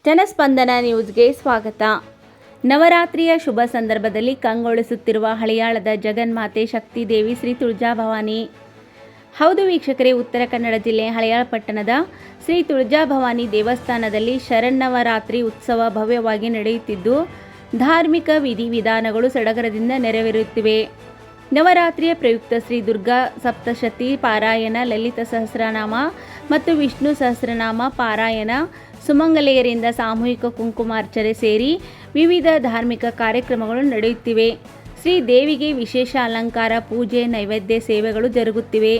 ಜನಸ್ಪಂದನ ನ್ಯೂಸ್ಗೆ ಸ್ವಾಗತ. ನವರಾತ್ರಿಯ ಶುಭ ಸಂದರ್ಭದಲ್ಲಿ ಕಂಗೊಳಿಸುತ್ತಿರುವ ಹಳಿಯಾಳದ ಜಗನ್ಮಾತೆ ಶಕ್ತಿದೇವಿ ಶ್ರೀ ತುಳಜಾಭವಾನಿ. ಹೌದು ವೀಕ್ಷಕರೇ, ಉತ್ತರ ಕನ್ನಡ ಜಿಲ್ಲೆ ಹಳಿಯಾಳ ಪಟ್ಟಣದ ಶ್ರೀ ತುಳಜಾಭವಾನಿ ದೇವಸ್ಥಾನದಲ್ಲಿ ಶರನ್ನವರಾತ್ರಿ ಉತ್ಸವ ಭವ್ಯವಾಗಿ ನಡೆಯುತ್ತಿದ್ದು, ಧಾರ್ಮಿಕ ವಿಧಿವಿಧಾನಗಳು ಸಡಗರದಿಂದ ನೆರವೇರುತ್ತಿವೆ. ನವರಾತ್ರಿಯ ಪ್ರಯುಕ್ತ ಶ್ರೀ ದುರ್ಗಾ ಸಪ್ತಶತಿ ಪಾರಾಯಣ, ಲಲಿತ ಸಹಸ್ರನಾಮ ಮತ್ತು ವಿಷ್ಣು ಸಹಸ್ರನಾಮ ಪಾರಾಯಣ, ಸುಮಂಗಲೆಯರಿಂದ ಸಾಮೂಹಿಕ ಕುಂಕುಮಾರ್ಚನೆ ಸೇರಿ ವಿವಿಧ ಧಾರ್ಮಿಕ ಕಾರ್ಯಕ್ರಮಗಳು ನಡೆಯುತ್ತಿವೆ. ಶ್ರೀ ದೇವಿಗೆ ವಿಶೇಷ ಅಲಂಕಾರ, ಪೂಜೆ, ನೈವೇದ್ಯ ಸೇವೆಗಳು ಜರುಗುತ್ತಿವೆ.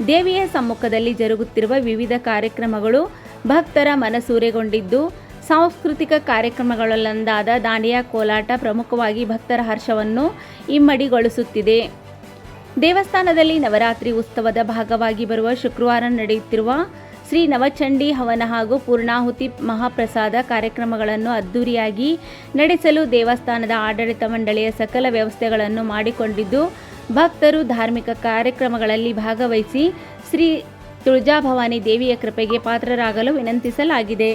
ದೇವಿಯ ಸಮ್ಮುಖದಲ್ಲಿ ಜರುಗುತ್ತಿರುವ ವಿವಿಧ ಕಾರ್ಯಕ್ರಮಗಳು ಭಕ್ತರ ಮನಸೂರೆಗೊಂಡಿದ್ದು, ಸಾಂಸ್ಕೃತಿಕ ಕಾರ್ಯಕ್ರಮಗಳಲ್ಲೊಂದಾದ ದಾಂಡಿಯಾ ಕೋಲಾಟ ಪ್ರಮುಖವಾಗಿ ಭಕ್ತರ ಹರ್ಷವನ್ನು ಇಮ್ಮಡಿಗೊಳಿಸುತ್ತಿದೆ. ದೇವಸ್ಥಾನದಲ್ಲಿ ನವರಾತ್ರಿ ಉತ್ಸವದ ಭಾಗವಾಗಿ ಬರುವ ಶುಕ್ರವಾರ ನಡೆಯುತ್ತಿರುವ ಶ್ರೀ ನವಚಂಡಿ ಹವನ ಹಾಗೂ ಪೂರ್ಣಾಹುತಿ ಮಹಾಪ್ರಸಾದ ಕಾರ್ಯಕ್ರಮಗಳನ್ನು ಅದ್ದೂರಿಯಾಗಿ ನಡೆಸಲು ದೇವಸ್ಥಾನದ ಆಡಳಿತ ಮಂಡಳಿಯ ಸಕಲ ವ್ಯವಸ್ಥೆಗಳನ್ನು ಮಾಡಿಕೊಂಡಿದ್ದು, ಭಕ್ತರು ಧಾರ್ಮಿಕ ಕಾರ್ಯಕ್ರಮಗಳಲ್ಲಿ ಭಾಗವಹಿಸಿ ಶ್ರೀ ತುಳಜಾಭವಾನಿ ದೇವಿಯ ಕೃಪೆಗೆ ಪಾತ್ರರಾಗಲು ವಿನಂತಿಸಲಾಗಿದೆ.